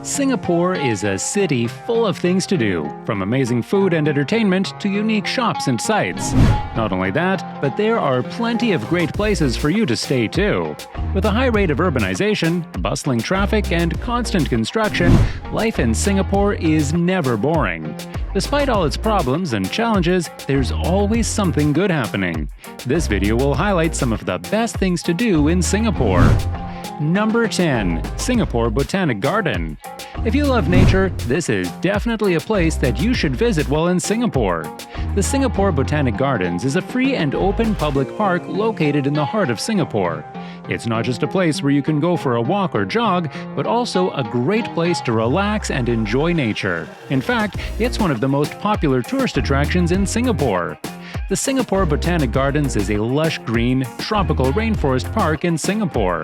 Singapore is a city full of things to do, from amazing food and entertainment to unique shops and sites. Not only that, but there are plenty of great places for you to stay too. With a high rate of urbanization, bustling traffic, and constant construction, life in Singapore is never boring. Despite all its problems and challenges, there's always something good happening. This video will highlight some of the best things to do in Singapore. Number 10. Singapore Botanic Garden. If you love nature, this is definitely a place that you should visit while in Singapore. The Singapore Botanic Gardens is a free and open public park located in the heart of Singapore. It's not just a place where you can go for a walk or jog, but also a great place to relax and enjoy nature. In fact, it's one of the most popular tourist attractions in Singapore. The Singapore Botanic Gardens is a lush green, tropical rainforest park in Singapore.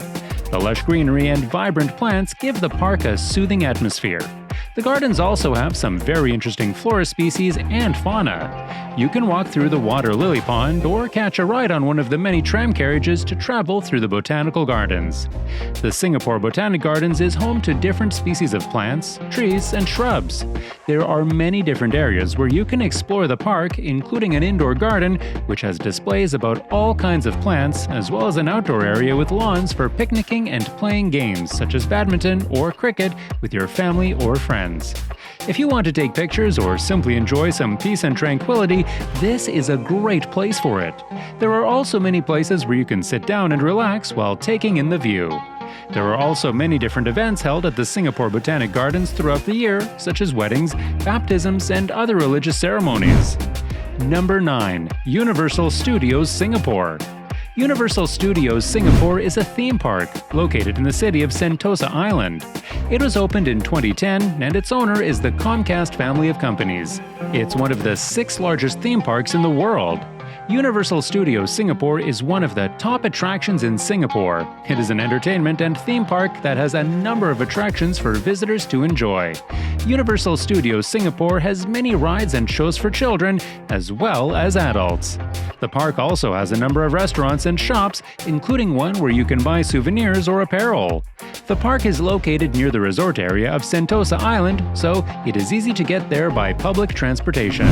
The lush greenery and vibrant plants give the park a soothing atmosphere. The gardens also have some very interesting flora species and fauna. You can walk through the water lily pond or catch a ride on one of the many tram carriages to travel through the botanical gardens. The Singapore Botanic Gardens is home to different species of plants, trees, and shrubs. There are many different areas where you can explore the park, including an indoor garden, which has displays about all kinds of plants, as well as an outdoor area with lawns for picnicking and playing games such as badminton or cricket with your family or friends. If you want to take pictures or simply enjoy some peace and tranquility, this is a great place for it. There are also many places where you can sit down and relax while taking in the view. There are also many different events held at the Singapore Botanic Gardens throughout the year, such as weddings, baptisms, and other religious ceremonies. Number 9. Universal Studios Singapore. Universal Studios Singapore is a theme park located in the city of Sentosa Island. It was opened in 2010 and its owner is the Comcast family of companies. It's one of the 6 largest theme parks in the world. Universal Studios Singapore is one of the top attractions in Singapore. It is an entertainment and theme park that has a number of attractions for visitors to enjoy. Universal Studios Singapore has many rides and shows for children as well as adults. The park also has a number of restaurants and shops, including one where you can buy souvenirs or apparel. The park is located near the resort area of Sentosa Island, so it is easy to get there by public transportation.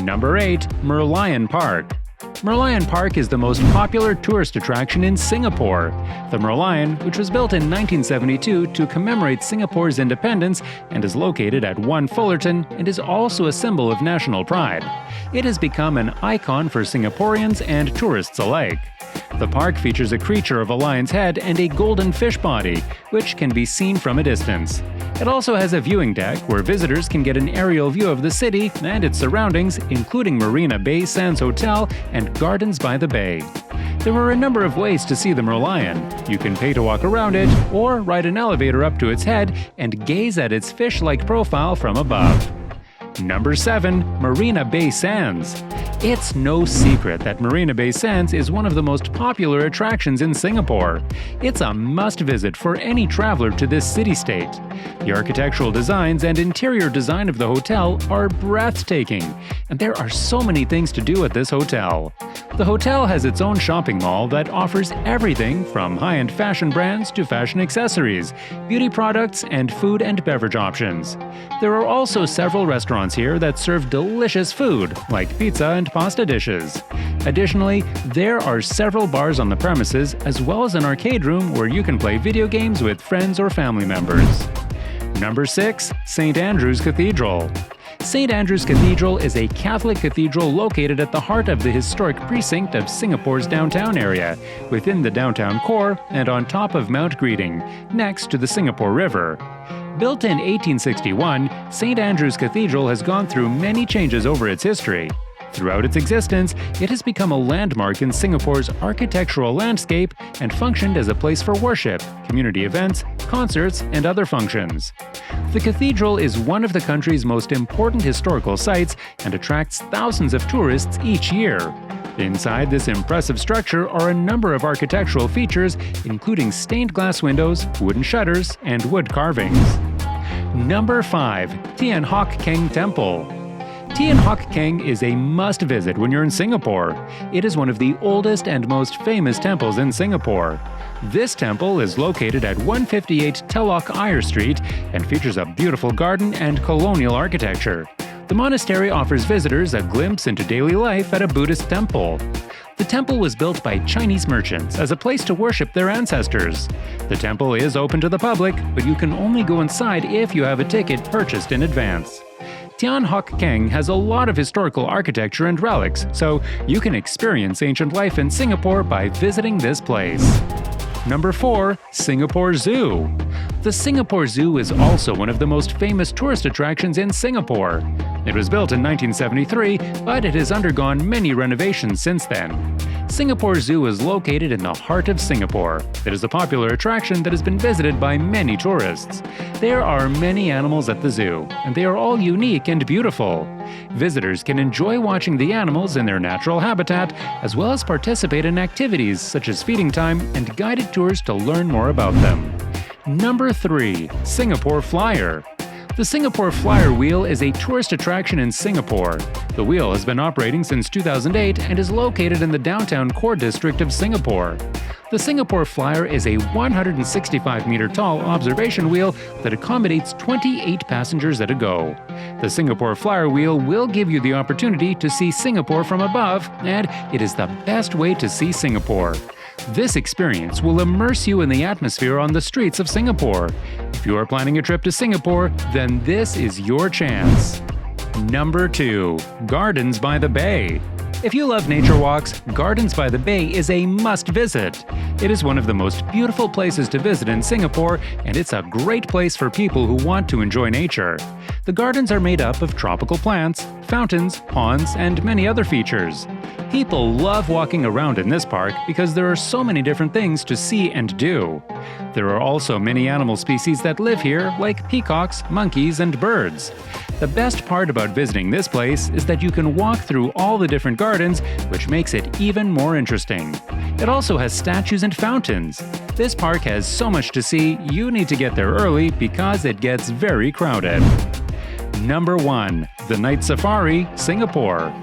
Number 8. MERLION Park. MERLION Park is the most popular tourist attraction in Singapore. The MERLION, which was built in 1972 to commemorate Singapore's independence and is located at 1 Fullerton and is also a symbol of national pride. It has become an icon for Singaporeans and tourists alike. The park features a creature of a lion's head and a golden fish body, which can be seen from a distance. It also has a viewing deck where visitors can get an aerial view of the city and its surroundings, including Marina Bay Sands Hotel and Gardens by the Bay. There are a number of ways to see the MERLION. You can pay to walk around it, or ride an elevator up to its head and gaze at its fish-like profile from above. Number 7. Marina Bay Sands. It's no secret that Marina Bay Sands is one of the most popular attractions in Singapore. It's a must-visit for any traveler to this city-state. The architectural designs and interior design of the hotel are breathtaking, and there are so many things to do at this hotel. The hotel has its own shopping mall that offers everything from high-end fashion brands to fashion accessories, beauty products, and food and beverage options. There are also several restaurants here that serve delicious food, like pizza and pasta dishes. Additionally, there are several bars on the premises, as well as an arcade room where you can play video games with friends or family members. Number 6. St. Andrew's Cathedral. St. Andrew's Cathedral is a Catholic cathedral located at the heart of the historic precinct of Singapore's downtown area, within the downtown core and on top of Mount Greeting, next to the Singapore River. Built in 1861, St. Andrew's Cathedral has gone through many changes over its history. Throughout its existence, it has become a landmark in Singapore's architectural landscape and functioned as a place for worship, community events, concerts, and other functions. The cathedral is one of the country's most important historical sites and attracts thousands of tourists each year. Inside this impressive structure are a number of architectural features, including stained glass windows, wooden shutters, and wood carvings. Number 5. THIAN HOCK KENG Temple. THIAN HOCK KENG is a must-visit when you're in Singapore. It is one of the oldest and most famous temples in Singapore. This temple is located at 158 Telok Ayer Street and features a beautiful garden and colonial architecture. The monastery offers visitors a glimpse into daily life at a Buddhist temple. The temple was built by Chinese merchants as a place to worship their ancestors. The temple is open to the public, but you can only go inside if you have a ticket purchased in advance. THIAN HOCK KENG has a lot of historical architecture and relics, so you can experience ancient life in Singapore by visiting this place. Number 4. Singapore Zoo. The Singapore Zoo is also one of the most famous tourist attractions in Singapore. It was built in 1973, but it has undergone many renovations since then. Singapore Zoo is located in the heart of Singapore. It is a popular attraction that has been visited by many tourists. There are many animals at the zoo, and they are all unique and beautiful. Visitors can enjoy watching the animals in their natural habitat, as well as participate in activities such as feeding time and guided tours to learn more about them. Number 3. Singapore Flyer. The Singapore Flyer Wheel is a tourist attraction in Singapore. The wheel has been operating since 2008 and is located in the downtown core district of Singapore. The Singapore Flyer is a 165-meter-tall observation wheel that accommodates 28 passengers at a go. The Singapore Flyer Wheel will give you the opportunity to see Singapore from above, and it is the best way to see Singapore. This experience will immerse you in the atmosphere on the streets of Singapore. If you are planning a trip to Singapore, then this is your chance. Number 2. Gardens by the Bay. If you love nature walks, Gardens by the Bay is a must-visit. It is one of the most beautiful places to visit in Singapore, and it's a great place for people who want to enjoy nature. The gardens are made up of tropical plants, fountains, ponds, and many other features. People love walking around in this park because there are so many different things to see and do. There are also many animal species that live here, like peacocks, monkeys, and birds. The best part about visiting this place is that you can walk through all the different gardens, which makes it even more interesting. It also has statues and fountains. This park has so much to see, you need to get there early because it gets very crowded. Number 1. The Night Safari, Singapore.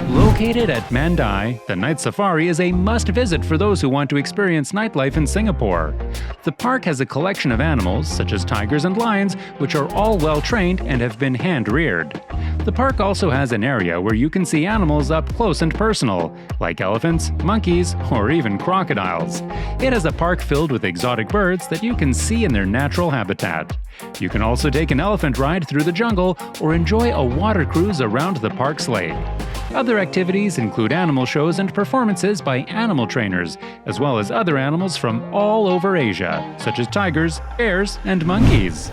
Located at Mandai, the Night Safari is a must-visit for those who want to experience nightlife in Singapore. The park has a collection of animals, such as tigers and lions, which are all well-trained and have been hand-reared. The park also has an area where you can see animals up close and personal, like elephants, monkeys, or even crocodiles. It has a park filled with exotic birds that you can see in their natural habitat. You can also take an elephant ride through the jungle or enjoy a water cruise around the park's lake. Other activities include animal shows and performances by animal trainers, as well as other animals from all over Asia, such as tigers, bears, and monkeys.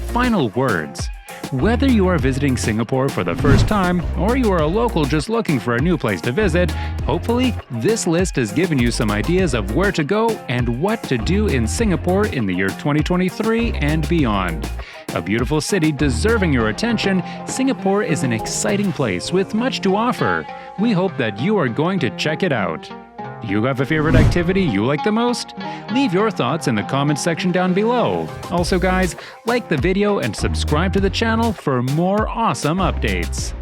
Final words. Whether you are visiting Singapore for the first time or you are a local just looking for a new place to visit, hopefully this list has given you some ideas of where to go and what to do in Singapore in the year 2023 and beyond. A beautiful city deserving your attention, Singapore is an exciting place with much to offer. We hope that you are going to check it out. Do you have a favorite activity you like the most? Leave your thoughts in the comments section down below. Also guys, like the video and subscribe to the channel for more awesome updates.